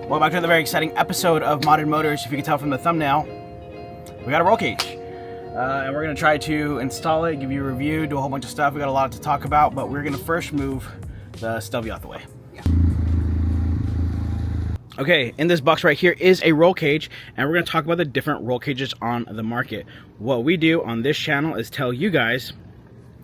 Welcome back to another very exciting episode of Modern Motors. If you can tell from the thumbnail, we got a roll cage. And we're going to try to install it, give you a review, do a whole bunch of stuff. We got a lot to talk about, but we're going to first move the Stelvio out the way. Okay, in this box right here is a roll cage, and we're going to talk about the different roll cages on the market. What we do on this channel is tell you guys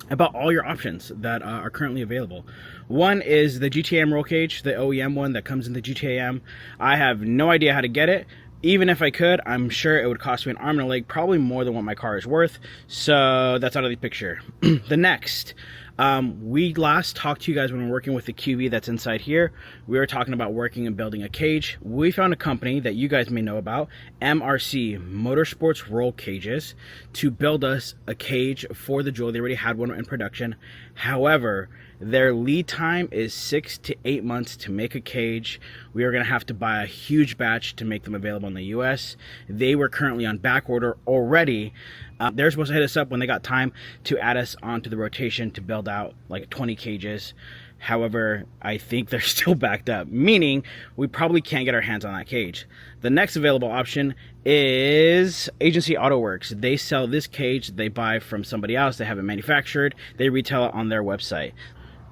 about all your options that are currently available. One is the GTM roll cage, the OEM one that comes in the GTM. I have no idea how to get it. Even if I could, I'm sure it would cost me an arm and a leg, probably more than what my car is worth. So that's out of the picture. The next, we last talked to you guys when we were working with the QV that's inside here. We were talking about working and building a cage. We found a company that you guys may know about, MRC, Motorsports Roll Cages, to build us a cage for the Giulia. They already had one in production. However, their lead time is 6 to 8 months to make a cage. We are going to have to buy a huge batch to make them available in the US. They were currently on back order already. They're supposed to hit us up when they got time to add us onto the rotation to build out like 20 cages. However, I think they're still backed up, meaning we probably can't get our hands on that cage. The next available option is Agency Auto Works. They sell this cage, they buy from somebody else, they have it manufactured, they retail it on their website.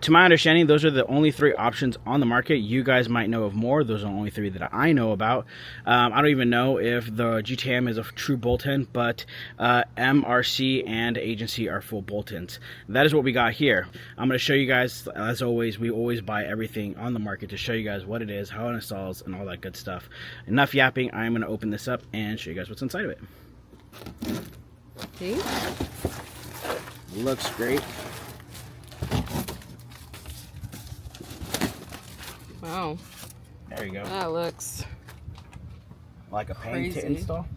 To my understanding, those are the only 3 options on the market. You guys might know of more. Those are the only 3 that I know about. I don't even know if the GTM is a true bolt-in, but MRC and Agency are full bolt-ins. That is what we got here. I'm going to show you guys, as always, we always buy everything on the market to show you guys what it is, how it installs, and all that good stuff. Enough yapping. I'm going to open this up and show you guys what's inside of it. See? Looks great. Wow. There you go. That looks like a pain crazy to install.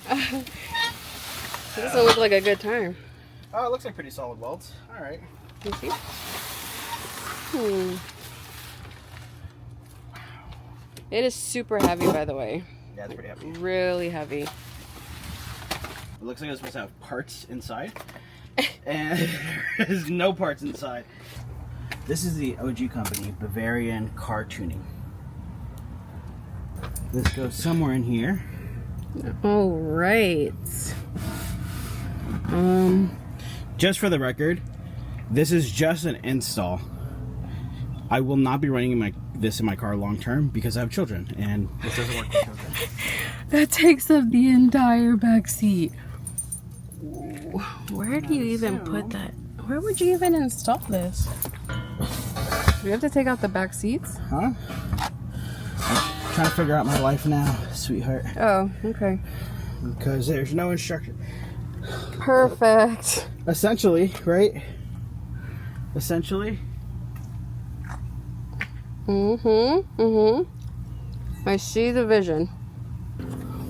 It doesn't look like a good time. Oh, it looks like pretty solid welds. All right. You see? It is super heavy, by the way. Yeah, it's pretty heavy. Really heavy. It looks like it's supposed to have parts inside. And there's no parts inside. This is the OG company, Bavarian Car Tuning. This goes somewhere in here. All right. Just for the record, this is just an install. I will not be running this in my car long term because I have children and this doesn't work for children. That takes up the entire back seat. Where do you even put that? Where would you even install this? Do you have to take out the back seats? Huh? I'm trying to figure out my life now, sweetheart. Oh, okay. Because there's no instruction. Perfect. Essentially, right? Essentially. I see the vision.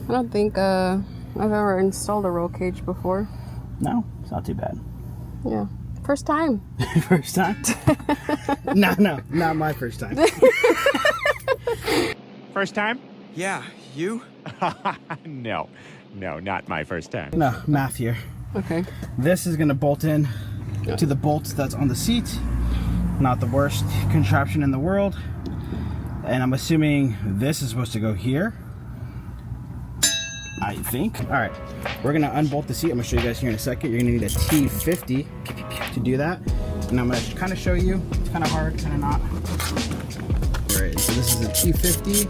I don't think I've ever installed a roll cage before. No, it's not too bad. Yeah. First time. First time? No, not my first time. First time? Yeah, you? No, not my first time. No, math here. Okay. This is going to bolt in to the bolts that's on the seat. Not the worst contraption in the world. And I'm assuming this is supposed to go here, I think. All right, we're going to unbolt the seat. I'm going to show you guys here in a second. You're going to need a T50 to do that. And I'm going to kind of show you. It's kind of hard, kind of not. All right, so this is a T50.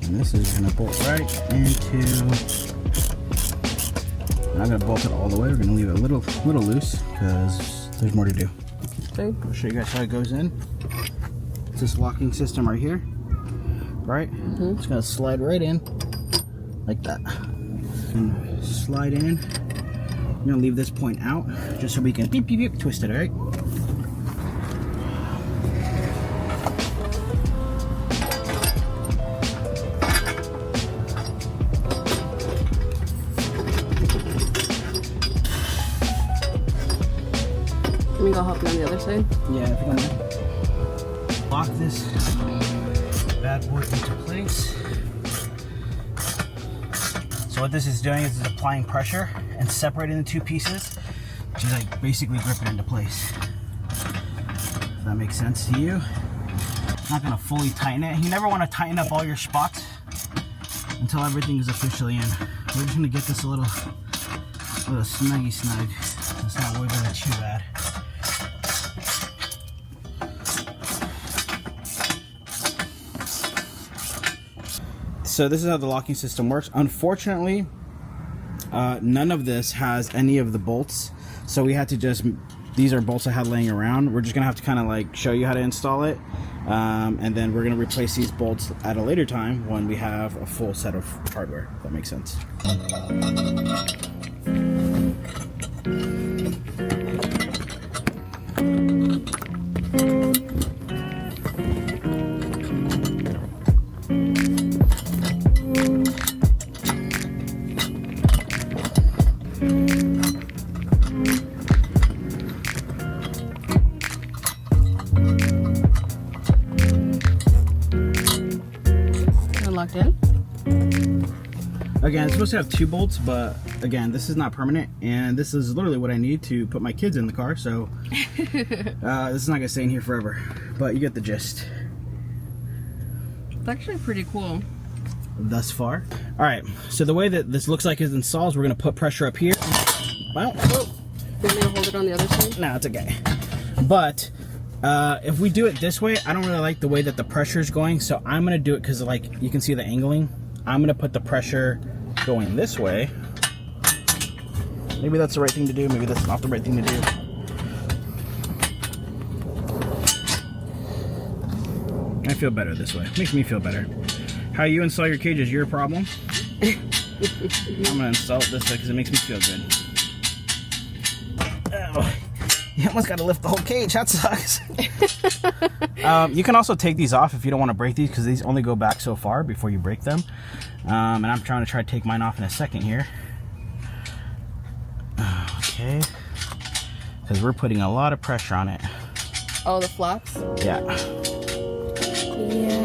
And this is going to bolt right into... I'm not going to bolt it all the way. We're going to leave it a little loose because there's more to do. Okay. I'll show you guys how it goes in. It's this locking system right here. Right? It's going to slide right in like that. And slide in. I'm going to leave this point out just so we can beep, beep, beep, twist it, alright? Let me go help you on the other side. Yeah, if you don't mind. lock this bad boy into place. So what this is doing is it's applying pressure and separating the two pieces, which is like basically gripping it into place. If that makes sense to you. Not gonna fully tighten it. You never want to tighten up all your spots until everything is officially in. We're just gonna get this a little snuggy snug. It's not wiggling too bad. So this is how the locking system works. Unfortunately, none of this has any of the bolts. So we had to just, these are bolts I had laying around. We're just gonna have to kind of like show you how to install it. And then we're gonna replace these bolts at a later time when we have a full set of hardware, if that makes sense. Locked in? Again, it's supposed to have 2 bolts, but again, this is not permanent, and this is literally what I need to put my kids in the car, so this is not gonna stay in here forever, but you get the gist. It's actually pretty cool. Thus far. All right, so the way that this looks like is installed, we're gonna put pressure up here. Well, oh, you want me to hold it on the other side? no, it's okay. But if we do it this way, I don't really like the way that the pressure is going, so I'm gonna do it because like you can see the angling. I'm gonna put the pressure going this way. Maybe that's the right thing to do, maybe that's not the right thing to do. I feel better this way. Makes me feel better. How you install your cage is your problem. I'm gonna install it this way because it makes me feel good. Oh, you almost gotta lift the whole cage, that sucks. You can also take these off if you don't want to break these, because these only go back so far before you break them. And I'm trying to take mine off in a second here. Okay. Because we're putting a lot of pressure on it. Oh, the flaps? Yeah. Yeah,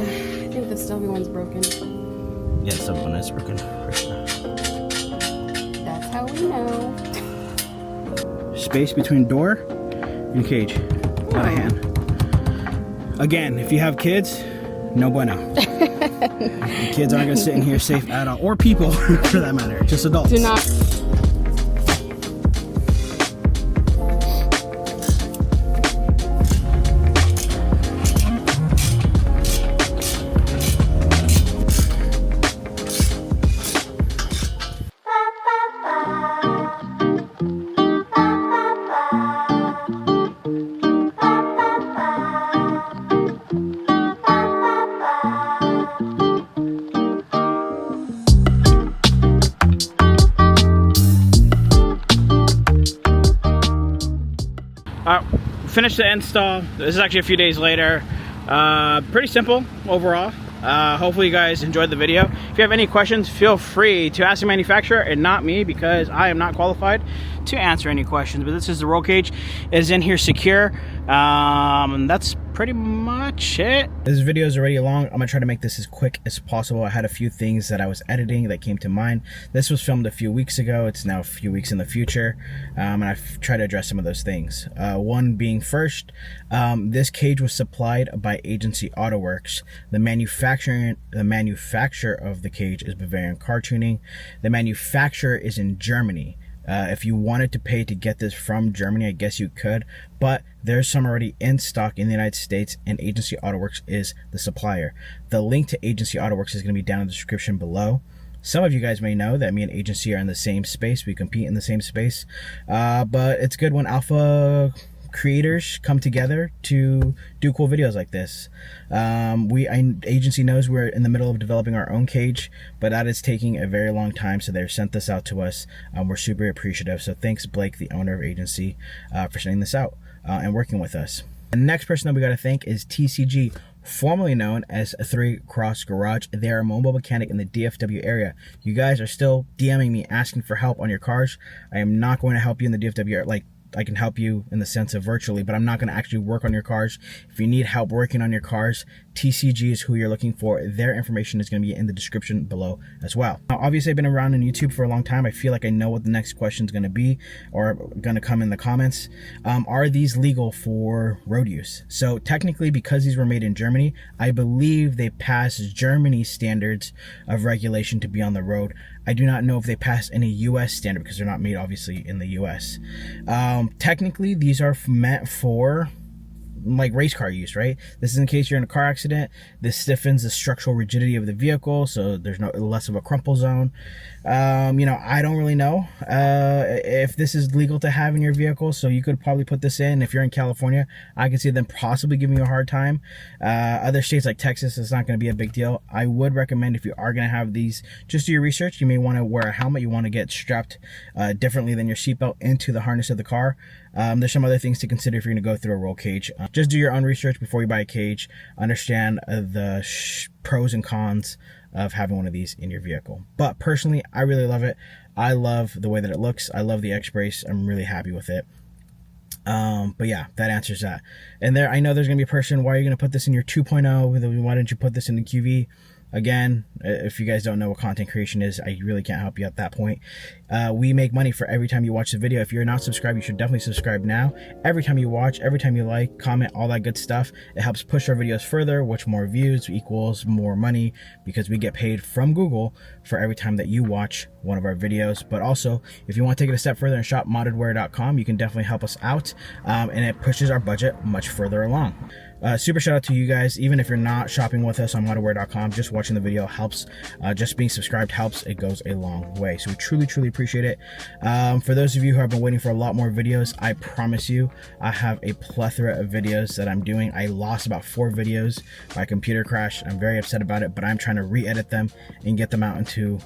I think the stubby one's broken. Yeah, the stubby one is broken. That's how we know. Space between door and cage. Not a hand. Again, if you have kids, no bueno. The kids aren't gonna sit in here safe at all, or people for that matter, just adults. Do not. Finished the install. This is actually a few days later. Pretty simple overall. Hopefully you guys enjoyed the video. If you have any questions, feel free to ask the manufacturer and not me, because I am not qualified to answer any questions. But this is the roll cage. It is in here secure. That's pretty much it. This video is already long. I'm gonna try to make this as quick as possible. I had a few things that I was editing that came to mind. This was filmed a few weeks ago. It's now a few weeks in the future, and I've tried to address some of those things. One being first, this cage was supplied by Agency AutoWorks. The manufacturer of the cage is Bavarian Car Tuning. The manufacturer is in Germany. If you wanted to pay to get this from Germany, I guess you could, but there's some already in stock in the United States, and Agency AutoWorks is the supplier. The link to Agency AutoWorks is going to be down in the description below. Some of you guys may know that me and Agency are in the same space. We compete in the same space, but it's good when Alpha creators come together to do cool videos like this. Agency knows we're in the middle of developing our own cage, but that is taking a very long time, so they've sent this out to us. We're super appreciative, so thanks Blake, the owner of Agency, for sending this out and working with us. The next person that we got to thank is TCG, formerly known as 3 Cross Garage. They are a mobile mechanic in the DFW area. You guys are still DMing me asking for help on your cars. I am not going to help you in the DFW area. Like, I can help you in the sense of virtually, but I'm not going to actually work on your cars. If you need help working on your cars, TCG is who you're looking for. Their information is going to be in the description below as well. Now, obviously, I've been around on YouTube for a long time. I feel like I know what the next question is going to be, or going to come in the comments. Are these legal for road use? So technically, because these were made in Germany, I believe they pass Germany's standards of regulation to be on the road. I do not know if they pass any US standard because they're not made obviously in the US. Technically, these are meant for like race car use, right? This is in case you're in a car accident. This stiffens the structural rigidity of the vehicle, so there's less of a crumple zone. You know, I don't really know if this is legal to have in your vehicle, so you could probably put this in. If you're in California, I could see them possibly giving you a hard time. Other states like Texas, it's not going to be a big deal. I would recommend, if you are going to have these, just do your research. You may want to wear a helmet. You want to get strapped differently than your seatbelt into the harness of the car. There's some other things to consider if you're going to go through a roll cage. Just do your own research before you buy a cage. Understand the pros and cons of having one of these in your vehicle. But personally, I really love it. I love the way that it looks. I love the X-Brace. I'm really happy with it. But yeah, that answers that. And there, I know there's going to be a person, why are you going to put this in your 2.0? Why didn't you put this in the QV? Again, if you guys don't know what content creation is, I really can't help you at that point. We make money for every time you watch the video. If you're not subscribed, you should definitely subscribe now. Every time you watch, every time you like, comment, all that good stuff, it helps push our videos further, which more views equals more money, because we get paid from Google for every time that you watch one of our videos. But also, if you want to take it a step further and shop moddedwear.com, you can definitely help us out, and it pushes our budget much further along. Super shout out to you guys. Even if you're not shopping with us on moddedwear.com, just watching the video helps. Just being subscribed helps. It goes a long way. So we truly appreciate it. For those of you who have been waiting for a lot more videos, I promise you, I have a plethora of videos that I'm doing. I lost about 4 videos. My computer crashed. I'm very upset about it, but I'm trying to re-edit them and get them out into,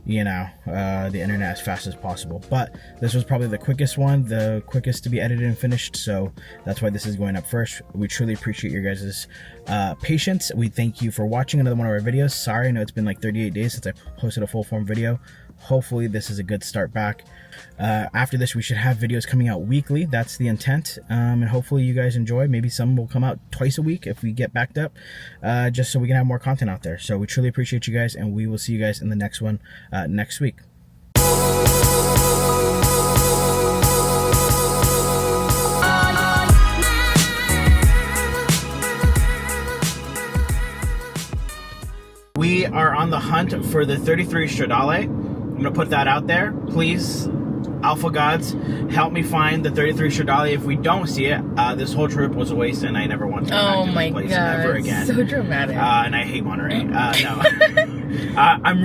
you know, the internet as fast as possible. But this was probably the quickest one, the quickest to be edited and finished, so that's why this is going up first. We truly appreciate your guys' patience. We thank you for watching another one of our videos. Sorry, I know it's been like 38 days since I posted a full form video. Hopefully this is a good start back. After this, we should have videos coming out weekly. That's the intent, and hopefully you guys enjoy. Maybe some will come out twice a week if we get backed up, just so we can have more content out there. So we truly appreciate you guys, and we will see you guys in the next one next week. We are on the hunt for the 33 Stradale. I'm gonna put that out there. Please, Alpha Gods, help me find the 33 Stradale. If we don't see it, this whole trip was a waste, and I never want to come back to this place ever again. So dramatic. And I hate Monterey. No. I'm